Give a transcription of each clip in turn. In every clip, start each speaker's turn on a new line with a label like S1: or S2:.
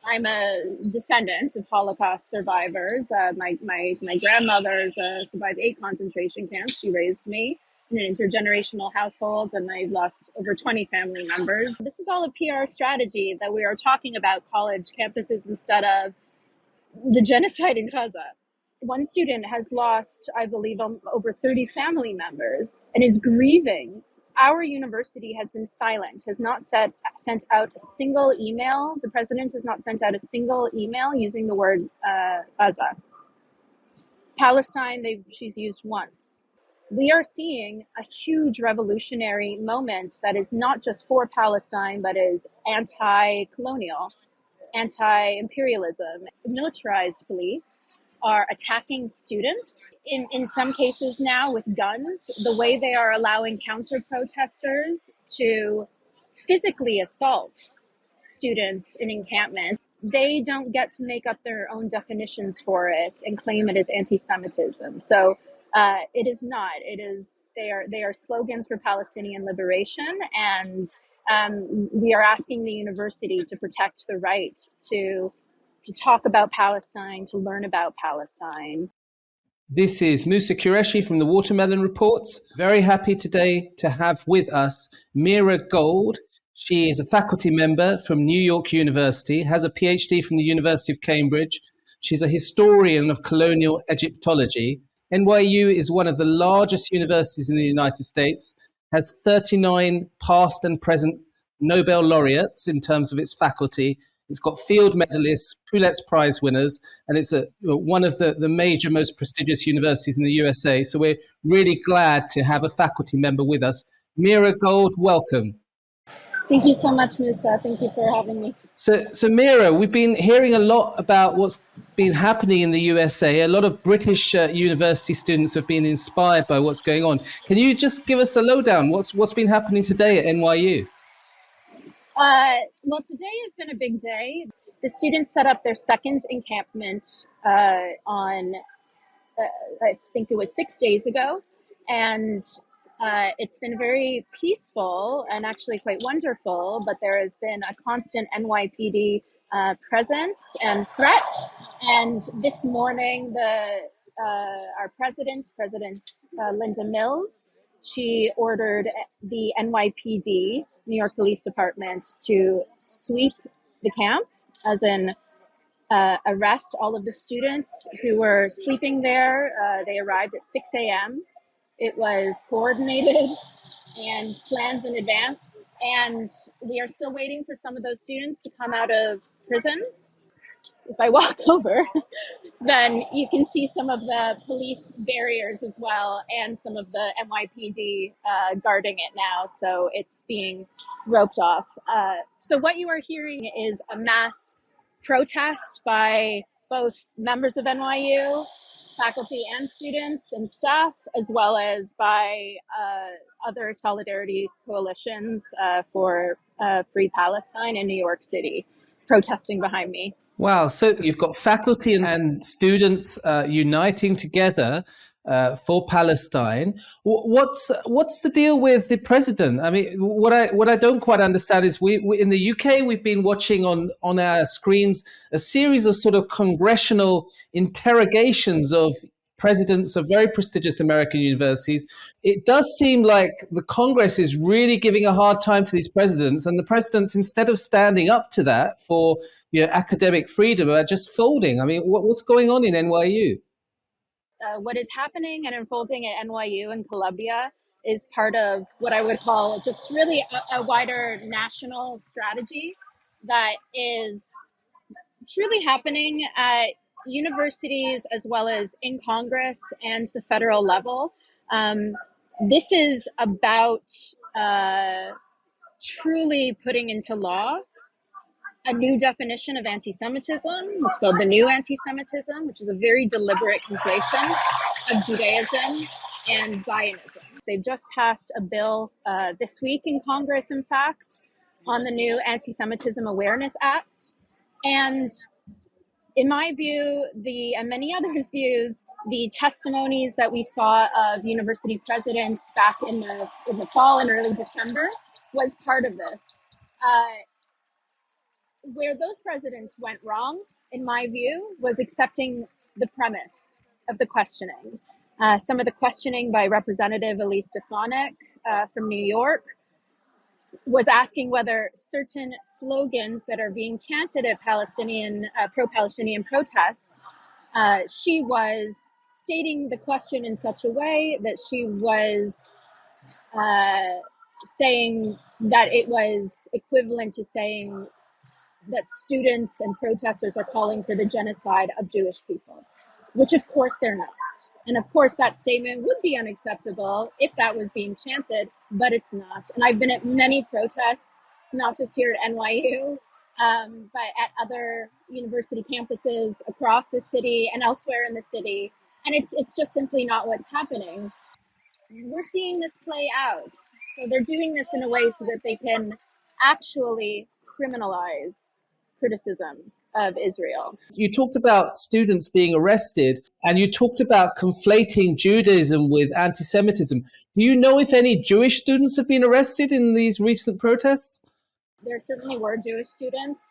S1: I'm a descendant of Holocaust survivors. My grandmother survived 8 concentration camps. She raised me in an intergenerational household, and I've lost over 20 family members. This is all a PR strategy that we are talking about college campuses instead of the genocide in Gaza. One student has lost, I believe, over 30 family members and is grieving. Our university has been silent, has not sent out a single email. The president has not sent out a single email using the word Gaza. Palestine, she's used once. We are seeing a huge revolutionary moment that is not just for Palestine, but is anti-colonial, anti-imperialism. Militarized police are attacking students, in some cases now with guns. The way they are allowing counter-protesters to physically assault students in encampments, they don't get to make up their own definitions for it and claim it as anti-Semitism. So it is not. It is. They are slogans for Palestinian liberation, and we are asking the university to protect the right to talk about Palestine, to learn about Palestine.
S2: This is Musa Qureshi from the Watermelon Reports. Very happy today to have with us Meira Gold. She is a faculty member from New York University, has a PhD from the University of Cambridge. She's a historian of colonial Egyptology. NYU is one of the largest universities in the United States, has 39 past and present Nobel laureates in terms of its faculty. It's got field medalists, Pulitzer Prize winners, and it's one of the major, most prestigious universities in the USA. So we're really glad to have a faculty member with us. Meira Gold, welcome.
S1: Thank you so much, Musa. Thank you for having me.
S2: So Meira, we've been hearing a lot about what's been happening in the USA. A lot of British university students have been inspired by what's going on. Can you just give us a lowdown? What's been happening today at NYU?
S1: Well, today has been a big day. The students set up their second encampment on, I think it was 6 days ago. And it's been very peaceful and actually quite wonderful, but there has been a constant NYPD presence and threat. And this morning, our President Linda Mills, she ordered the NYPD, New York Police Department, to sweep the camp, as in arrest all of the students who were sleeping there. They arrived at 6 a.m. It was coordinated and planned in advance, and we are still waiting for some of those students to come out of prison. If I walk over, then you can see some of the police barriers as well, and some of the NYPD guarding it now, so it's being roped off. So what you are hearing is a mass protest by both members of NYU, faculty and students and staff, as well as by other solidarity coalitions for Free Palestine in New York City, protesting behind me.
S2: Wow. So you've got faculty and students uniting together for Palestine. What's the deal with the president? I mean, what I don't quite understand is we in the UK, we've been watching on our screens a series of sort of congressional interrogations of presidents of very prestigious American universities. It does seem like the Congress is really giving a hard time to these presidents, and the presidents, instead of standing up to that for academic freedom, are just folding. I mean, what's going on in NYU?
S1: What is happening and unfolding at NYU and Columbia is part of what I would call just really a wider national strategy that is truly happening at universities as well as in Congress and the federal level. This is about truly putting into law a new definition of anti-Semitism. It's called the new anti-Semitism, which is a very deliberate conflation of Judaism and Zionism. They've just passed a bill this week in Congress, in fact, on the new Anti-Semitism Awareness Act. And in my view, and many others' views, the testimonies that we saw of university presidents back in the fall and early December was part of this. where those presidents went wrong, in my view, was accepting the premise of the questioning. Some of the questioning by Representative Elise Stefanik from New York was asking whether certain slogans that are being chanted at pro-Palestinian protests, she was stating the question in such a way that she was saying that it was equivalent to saying that students and protesters are calling for the genocide of Jewish people, which of course they're not. And of course that statement would be unacceptable if that was being chanted, but it's not. And I've been at many protests, not just here at NYU, but at other university campuses across the city and elsewhere in the city. And it's just simply not what's happening. We're seeing this play out. So they're doing this in a way so that they can actually criminalize criticism of Israel.
S2: You talked about students being arrested, and you talked about conflating Judaism with anti-Semitism. Do you know if any Jewish students have been arrested in these recent protests?
S1: There certainly were Jewish students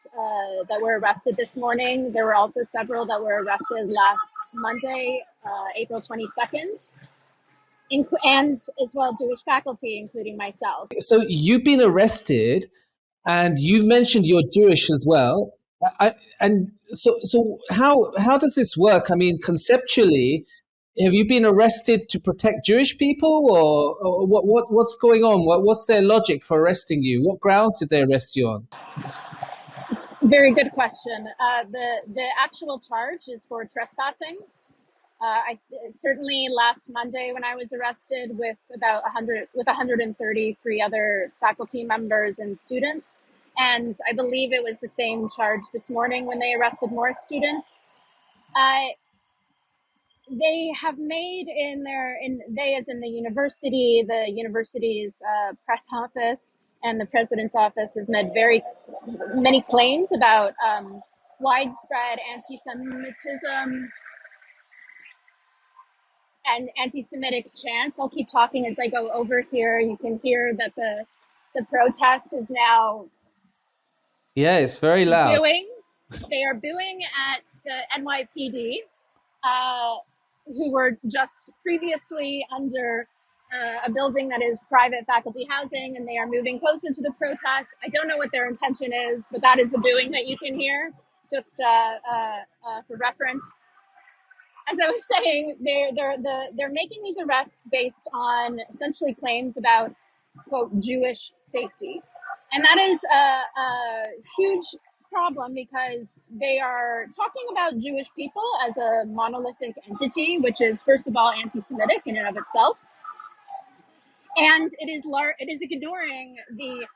S1: that were arrested this morning. There were also several that were arrested last Monday, April 22nd. And as well Jewish faculty, including myself.
S2: So you've been arrested, and you've mentioned you're Jewish as well. So how does this work? I mean, conceptually, have you been arrested to protect Jewish people, or what's going on? What's their logic for arresting you? What grounds did they arrest you on?
S1: It's a very good question. The actual charge is for trespassing. Certainly last Monday when I was arrested with 133 other faculty members and students, and I believe it was the same charge this morning when they arrested more students. They have made they as in the university's press office and the president's office has made very many claims about widespread anti-Semitism and anti-Semitic chants. I'll keep talking as I go over here. You can hear that the protest is now
S2: it's very loud.
S1: booing. They are booing at the NYPD, who were just previously under a building that is private faculty housing, and they are moving closer to the protest. I don't know what their intention is, but that is the booing that you can hear, just for reference. As I was saying, they're making these arrests based on essentially claims about, quote, Jewish safety. And that is a huge problem because they are talking about Jewish people as a monolithic entity, which is, first of all, anti-Semitic in and of itself. And it is ignoring the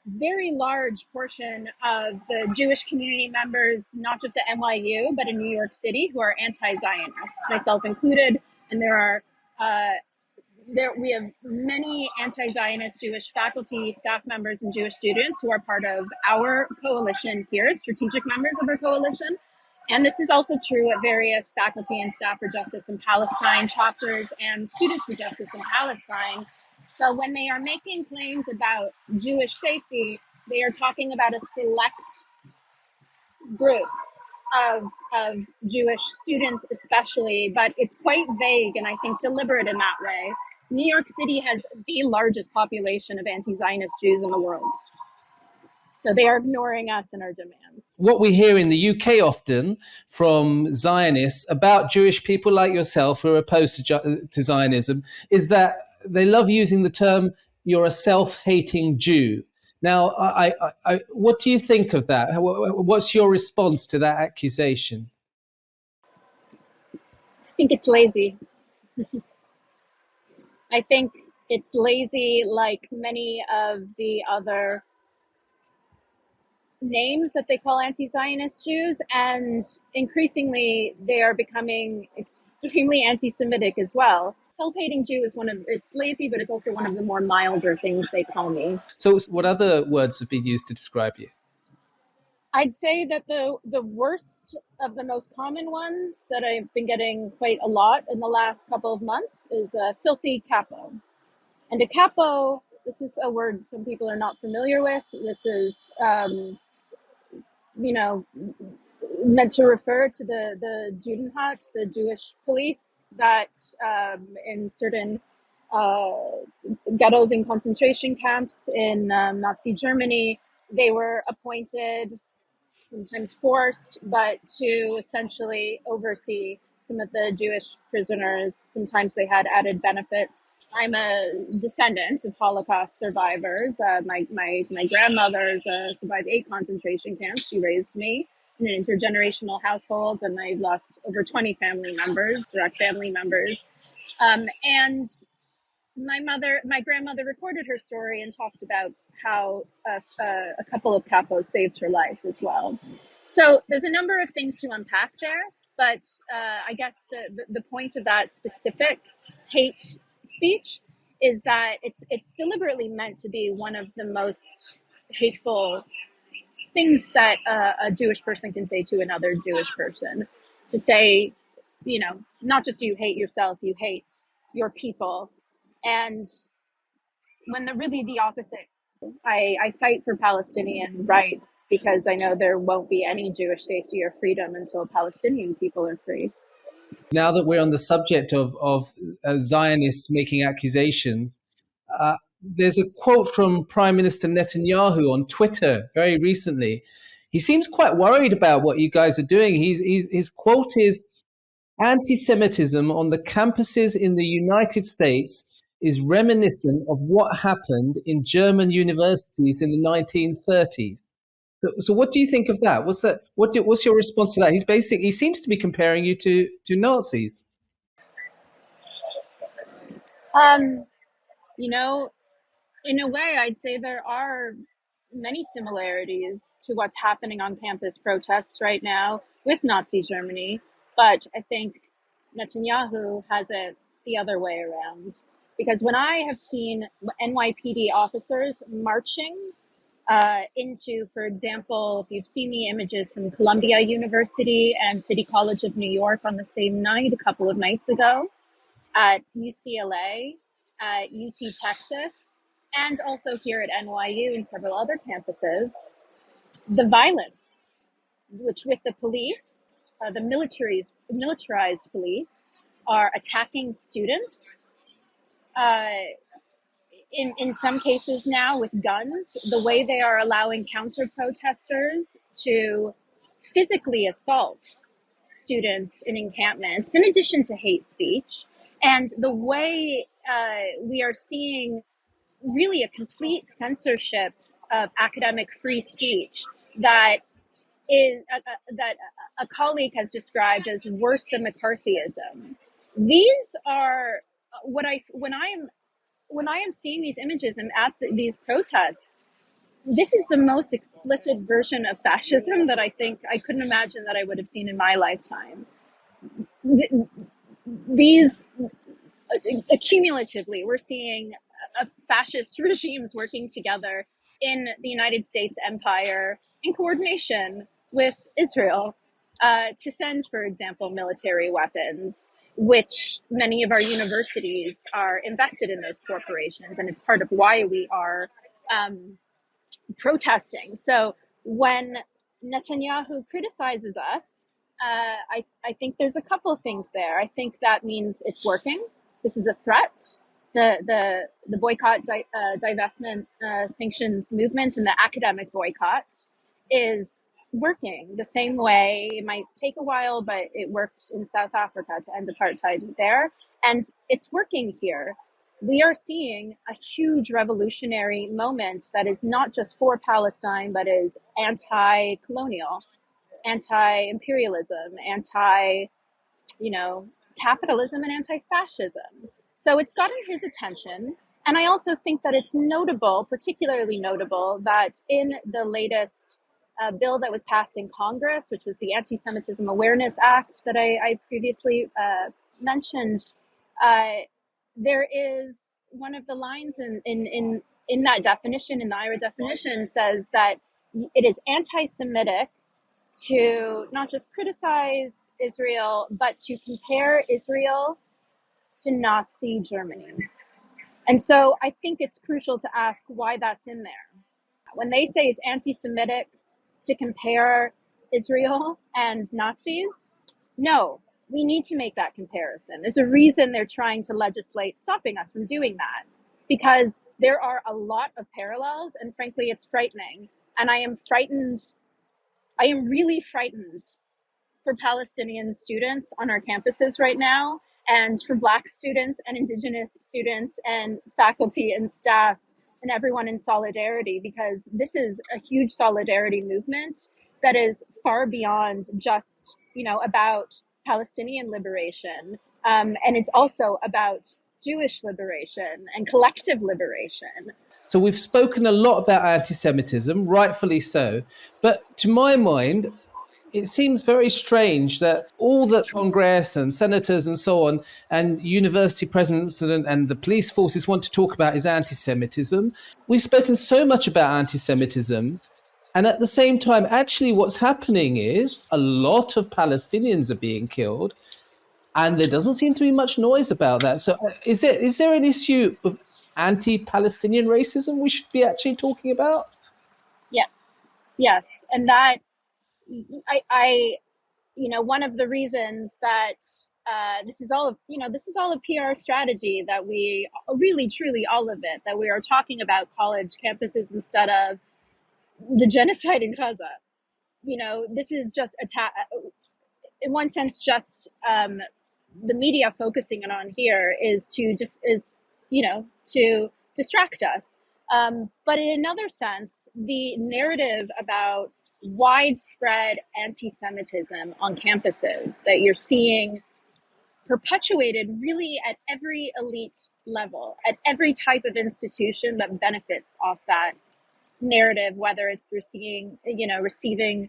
S1: very large portion of the Jewish community members, not just at NYU, but in New York City, who are anti-Zionist, myself included. And we have many anti-Zionist Jewish faculty, staff members, and Jewish students who are part of our coalition here, strategic members of our coalition. And this is also true at various faculty and staff for justice in Palestine chapters and students for justice in Palestine. So when they are making claims about Jewish safety, they are talking about a select group of Jewish students especially, but it's quite vague and I think deliberate in that way. New York City has the largest population of anti-Zionist Jews in the world. So they are ignoring us and our demands.
S2: What we hear in the UK often from Zionists about Jewish people like yourself who are opposed to Zionism is that they love using the term, you're a self-hating Jew. Now, what do you think of that? What's your response to that accusation?
S1: I think it's lazy. I think it's lazy like many of the other names that they call anti-Zionist Jews, and increasingly they are becoming extremely anti-Semitic as well. Self-hating Jew is it's lazy, but it's also one of the more milder things they call me.
S2: So what other words have been used to describe you?
S1: I'd say that the worst of the most common ones that I've been getting quite a lot in the last couple of months is a filthy capo. And a capo, this is a word some people are not familiar with. This is you know, meant to refer to the Judenhat, the Jewish police that in certain uh, ghettos and concentration camps in Nazi Germany, they were appointed, sometimes forced, but to essentially oversee some of the Jewish prisoners. Sometimes they had added benefits. I'm a descendant of Holocaust survivors. My grandmother survived 8 concentration camps. She raised me in an intergenerational household, and I've lost over 20 family members, direct family members. And my grandmother recorded her story and talked about how a couple of capos saved her life as well. So there's a number of things to unpack there, but I guess the point of that specific hate speech is that it's deliberately meant to be one of the most hateful things that a Jewish person can say to another Jewish person. To say, not just do you hate yourself, you hate your people. And when they're really the opposite. I fight for Palestinian rights because I know there won't be any Jewish safety or freedom until Palestinian people are free.
S2: Now that we're on the subject of Zionists making accusations, there's a quote from Prime Minister Netanyahu on Twitter very recently. He seems quite worried about what you guys are doing. His quote is, "Anti-Semitism on the campuses in the United States is reminiscent of what happened in German universities in the 1930s." So what do you think of that? What's your response to that? He seems to be comparing you to Nazis.
S1: Um, you know, in a way, I'd say there are many similarities to what's happening on campus protests right now with Nazi Germany, but I think Netanyahu has it the other way around. Because when I have seen NYPD officers marching into, for example, if you've seen the images from Columbia University and City College of New York on the same night, a couple of nights ago, at UCLA, at UT Texas, and also here at NYU and several other campuses, the violence, which with the police, the militarized police, are attacking students. Uh, in some cases now with guns, the way they are allowing counter protesters to physically assault students in encampments, in addition to hate speech, and the way we are seeing really a complete censorship of academic free speech that that a colleague has described as worse than McCarthyism. These are what I when I am seeing these images and at these protests. This is the most explicit version of fascism that I think I couldn't imagine that I would have seen in my lifetime. These accumulatively, we're seeing fascist regimes working together in the United States empire in coordination with Israel to send, for example, military weapons, which many of our universities are invested in those corporations, and it's part of why we are protesting. So when Netanyahu criticizes us, I think there's a couple of things there. I think that means it's working. This is a threat. The boycott, divestment, sanctions movement, and the academic boycott is working the same way. It might take a while, but it worked in South Africa to end apartheid there, and it's working here. We are seeing a huge revolutionary moment that is not just for Palestine, but is anti-colonial, anti-imperialism, capitalism, and anti-fascism. So it's gotten his attention. And I also think that it's notable, particularly notable, that in the latest bill that was passed in Congress, which was the Anti-Semitism Awareness Act that I previously mentioned, there is one of the lines in that definition, in the IRA definition, says that it is anti-Semitic to not just criticize Israel, but to compare Israel to Nazi Germany. And so I think it's crucial to ask why that's in there. When they say it's anti-Semitic to compare Israel and Nazis? No, we need to make that comparison. There's a reason they're trying to legislate stopping us from doing that, because there are a lot of parallels, and frankly, it's frightening. And I am frightened. I am really frightened for Palestinian students on our campuses right now, and for Black students and Indigenous students and faculty and staff and everyone in solidarity, because this is a huge solidarity movement that is far beyond just, about Palestinian liberation. And it's also about Jewish liberation and collective liberation.
S2: So we've spoken a lot about anti-Semitism, rightfully so. But to my mind, it seems very strange that all that Congress and senators and so on and university presidents and the police forces want to talk about is anti-Semitism. We've spoken so much about anti-Semitism. And at the same time, actually what's happening is a lot of Palestinians are being killed. And there doesn't seem to be much noise about that. So is there an issue of anti-Palestinian racism we should be actually talking about?
S1: Yes. And that, one of the reasons that this is all a PR strategy, that we really, truly, all of it, that we are talking about college campuses instead of the genocide in Gaza. This is just in one sense, just the media focusing it on here is to distract us. But in another sense, the narrative about widespread anti-Semitism on campuses that you're seeing perpetuated really at every elite level, at every type of institution that benefits off that narrative, whether it's through receiving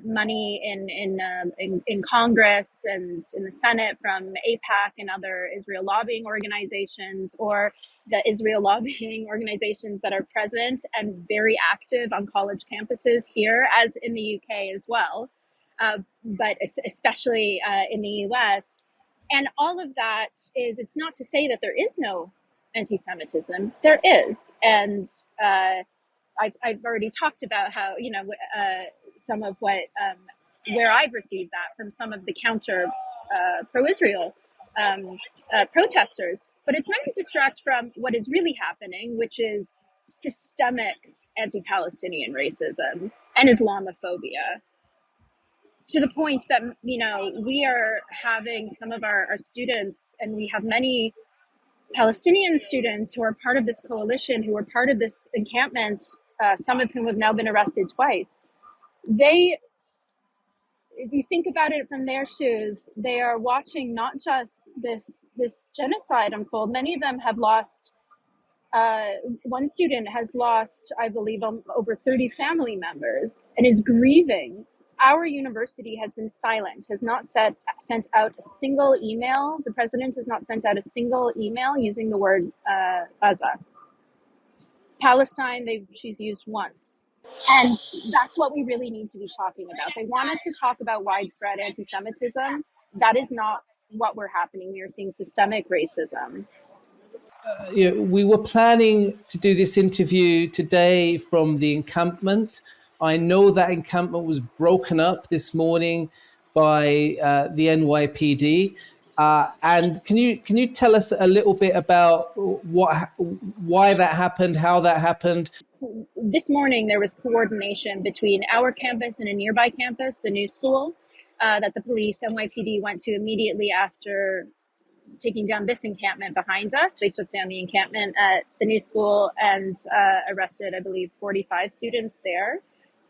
S1: money in Congress and in the Senate from AIPAC and other Israel lobbying organizations, or the Israel lobbying organizations that are present and very active on college campuses here, as in the UK as well, but especially in the US. And all of that it's not to say that there is no anti-Semitism. There is. And I've already talked about how, some of what, where I've received that from some of the counter pro-Israel protesters. But it's meant to distract from what is really happening, which is systemic anti-Palestinian racism and Islamophobia, to the point that, we are having some of our students, and we have many Palestinian students who are part of this coalition, who are part of this encampment, some of whom have now been arrested twice. If you think about it from their shoes, they are watching not just this genocide unfold. Many of them have lost, one student has lost, I believe, over 30 family members and is grieving. Our university has been silent, has not sent out a single email. The president has not sent out a single email using the word Gaza. Palestine, she's used once. And that's what we really need to be talking about. They want us to talk about widespread anti-Semitism. That is not what we're happening. We are seeing systemic racism.
S2: We were planning to do this interview today from the encampment. I know that encampment was broken up this morning by the NYPD. And can you tell us a little bit about why that happened, how that happened?
S1: This morning, there was coordination between our campus and a nearby campus, the new school, that the police, NYPD, went to immediately after taking down this encampment behind us. They took down the encampment at the new school and arrested, I believe, 45 students there.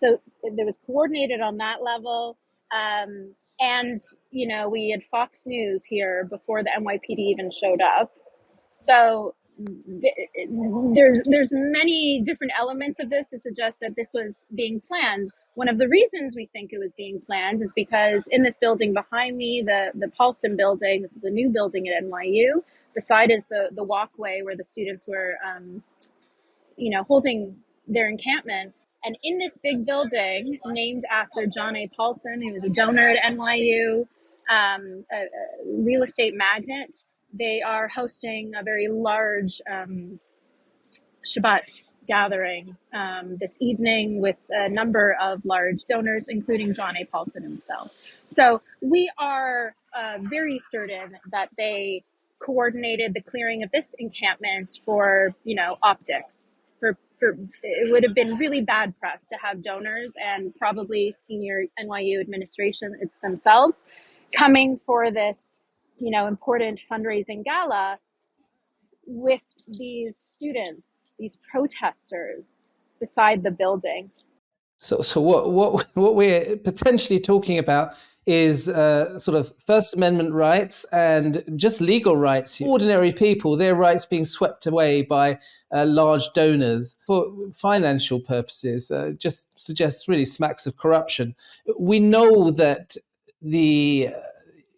S1: So there was coordinated on that level. And, we had Fox News here before the NYPD even showed up. So there's many different elements of this to suggest that this was being planned. One of the reasons we think it was being planned is because in this building behind me, the Paulson building, this is a new building at NYU, beside is the walkway where the students were, holding their encampment. And in this big building, named after John A. Paulson, who was a donor at NYU, a real estate magnate, they are hosting a very large Shabbat gathering this evening with a number of large donors, including John A. Paulson himself. So we are very certain that they coordinated the clearing of this encampment for, optics. For it would have been really bad press to have donors and probably senior NYU administration themselves coming for this, important fundraising gala with these students, these protesters beside the building.
S2: So what we're potentially talking about is sort of First Amendment rights and just legal rights. Ordinary people, their rights being swept away by large donors for financial purposes, just suggests really smacks of corruption. We know that the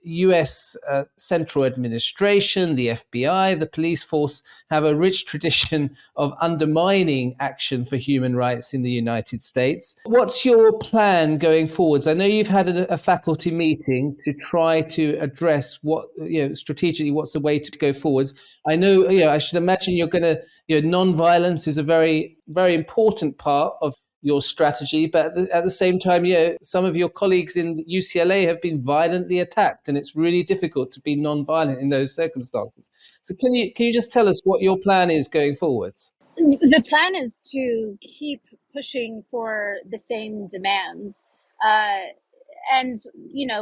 S2: US Central Administration, the FBI, the police force have a rich tradition of undermining action for human rights in the United States. What's your plan going forwards? I know you've had a faculty meeting to try to address what, strategically, what's the way to go forwards. I know, I should imagine you're going to, non-violence is a very, very important part of your strategy, but at the same time, some of your colleagues in UCLA have been violently attacked, and it's really difficult to be non-violent in those circumstances. So can you just tell us what your plan is going forwards?
S1: The plan is to keep pushing for the same demands. And,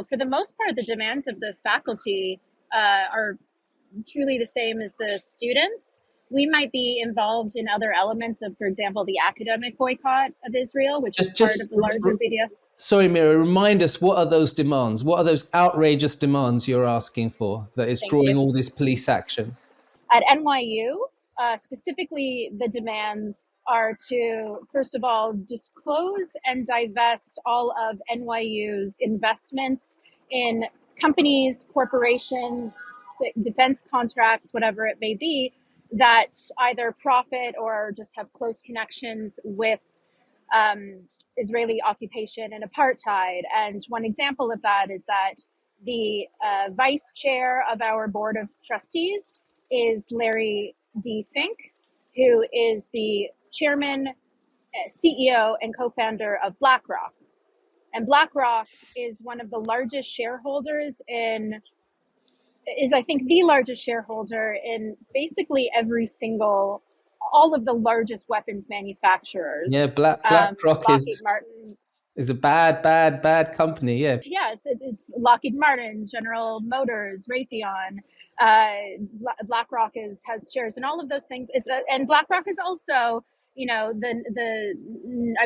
S1: for the most part, the demands of the faculty are truly the same as the students. We might be involved in other elements of, for example, the academic boycott of Israel, which is part of the larger BDS.
S2: Sorry, Meira, remind us, what are those demands? What are those outrageous demands you're asking for that is drawing all this police action?
S1: At NYU, specifically, the demands are to, first of all, disclose and divest all of NYU's investments in companies, corporations, defense contracts, whatever it may be, that either profit or just have close connections with Israeli occupation and apartheid. And one example of that is that the vice chair of our board of trustees is Larry D. Fink, who is the chairman, CEO, and co-founder of BlackRock. And BlackRock is one of the largest shareholders I think the largest shareholder in basically all of the largest weapons manufacturers.
S2: Yeah, BlackRock is a bad company. Yeah.
S1: Yes, it's Lockheed Martin, General Motors, Raytheon. BlackRock has shares in all of those things. And BlackRock is also, I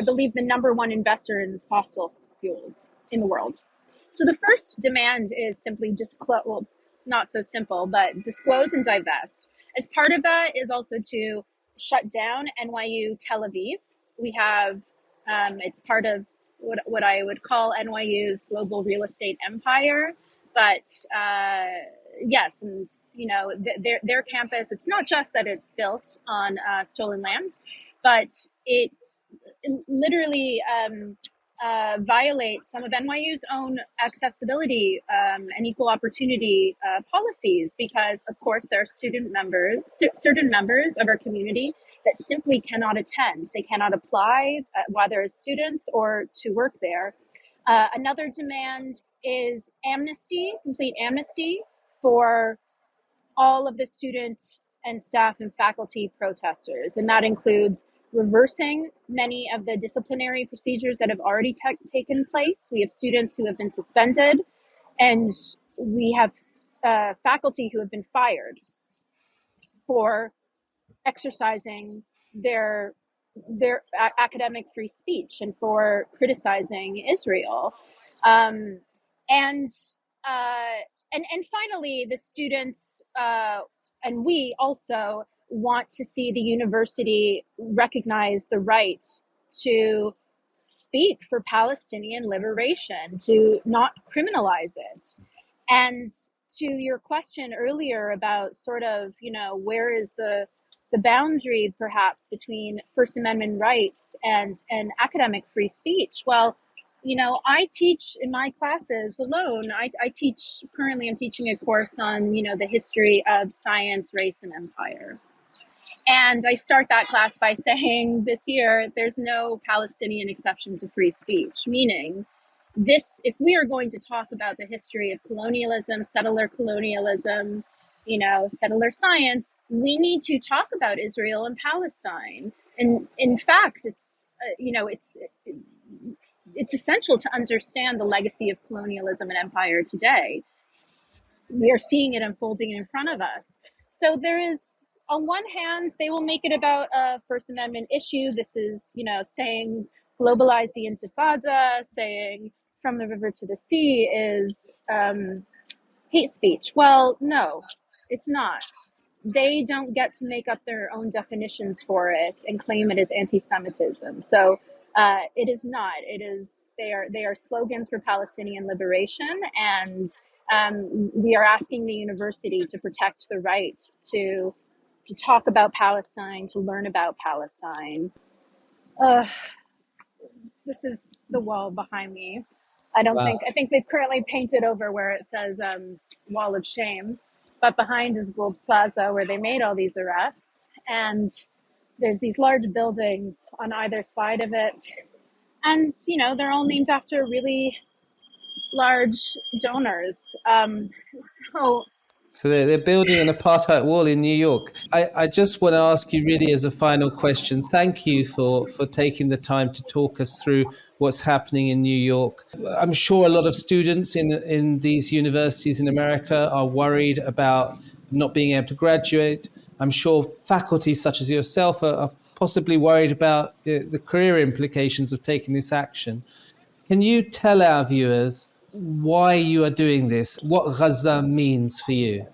S1: believe the number one investor in fossil fuels in the world. So the first demand is simply not so simple, but disclose and divest. As part of that is also to shut down NYU Tel Aviv. We have, it's part of what I would call NYU's global real estate empire. But yes, and their campus, it's not just that it's built on stolen land, but it literally violate some of NYU's own accessibility and equal opportunity policies, because of course there are certain members of our community that simply cannot attend. They cannot apply, whether as students or to work there. Another demand is complete amnesty for all of the students and staff and faculty protesters. And that includes reversing many of the disciplinary procedures that have already taken place. We have students who have been suspended, and we have faculty who have been fired for exercising their academic free speech and for criticizing Israel. And finally, the students and we also want to see the university recognize the right to speak for Palestinian liberation, to not criminalize it. And to your question earlier about sort of, where is the boundary perhaps between First Amendment rights and academic free speech? Well, I teach in my classes alone. Currently I'm teaching a course on, the history of science, race, and empire. And I start that class by saying this year, there's no Palestinian exception to free speech, meaning this, if we are going to talk about the history of colonialism, settler science, we need to talk about Israel and Palestine. And in fact, it's essential to understand the legacy of colonialism and empire today. We are seeing it unfolding in front of us. So there is, on one hand, they will make it about a First Amendment issue. This is, saying globalize the Intifada, saying from the river to the sea is hate speech. Well, no, it's not. They don't get to make up their own definitions for it and claim it as anti-Semitism. So it is not. It is. They are slogans for Palestinian liberation, and we are asking the university to protect the right to talk about Palestine, to learn about Palestine. This is the wall behind me.
S2: Wow.
S1: I think they've currently painted over where it says Wall of Shame, but behind is Gold Plaza where they made all these arrests. And there's these large buildings on either side of it. And, they're all named after really large donors. So
S2: So they're building an apartheid wall in New York. I just want to ask you really as a final question. Thank you for taking the time to talk us through what's happening in New York. I'm sure a lot of students in these universities in America are worried about not being able to graduate. I'm sure faculty such as yourself are possibly worried about the career implications of taking this action. Can you tell our viewers why you are doing this, what Gaza means for you?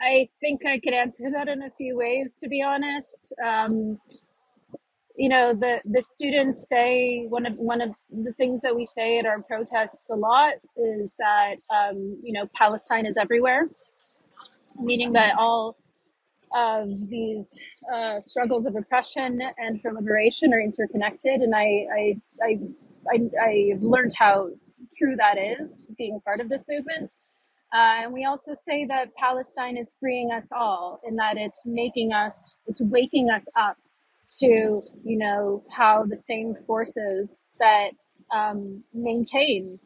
S1: I think I could answer that in a few ways, to be honest. The students say one of the things that we say at our protests a lot is that Palestine is everywhere, meaning that all of these struggles of oppression and for liberation are interconnected. And I've learned how true that is, being part of this movement. And we also say that Palestine is freeing us all, in that it's waking us up to, how the same forces that maintain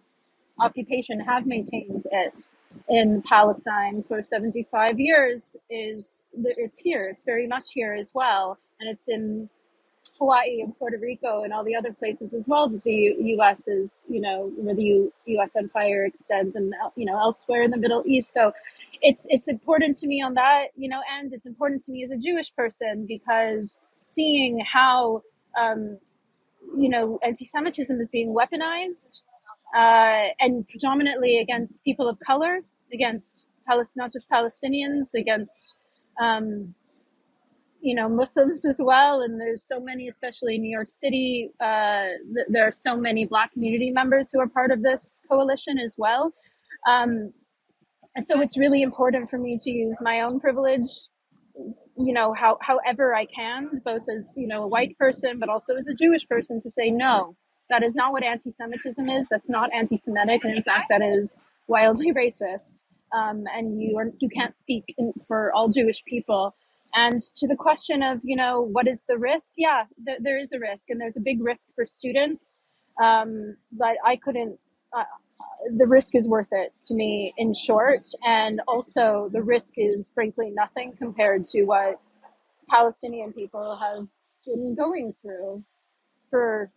S1: occupation have maintained it in Palestine for 75 years. It's here. It's very much here as well. And it's in Hawaii and Puerto Rico and all the other places as well that the U.S. is, where the U.S. empire extends, and elsewhere in the Middle East. So it's important to me on that, and it's important to me as a Jewish person, because seeing how anti-Semitism is being weaponized, and predominantly against people of color, against not just Palestinians, against Muslims as well. And there's so many, especially in New York City, there are so many Black community members who are part of this coalition as well. So it's really important for me to use my own privilege, however I can, both as, a white person, but also as a Jewish person, to say, no, that is not what anti-Semitism is. That's not anti-Semitic. And in fact, that is wildly racist. And you can't speak for all Jewish people. And to the question of, what is the risk? Yeah, there is a risk, and there's a big risk for students. But I couldn't, the risk is worth it to me, in short. And also the risk is frankly nothing compared to what Palestinian people have been going through for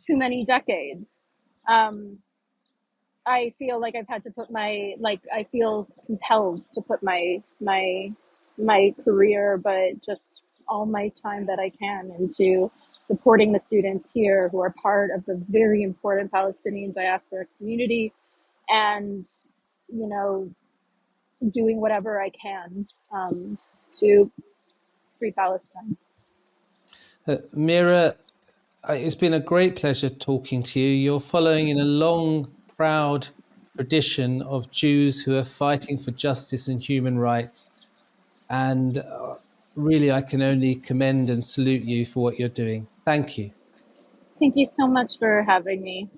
S1: too many decades. I feel like I've had to put I feel compelled to put my career, but just all my time that I can, into supporting the students here who are part of the very important Palestinian diaspora community, and, doing whatever I can to free Palestine.
S2: Meira, it's been a great pleasure talking to you. You're following in a long, proud tradition of Jews who are fighting for justice and human rights. And really, I can only commend and salute you for what you're doing. Thank you.
S1: Thank you so much for having me.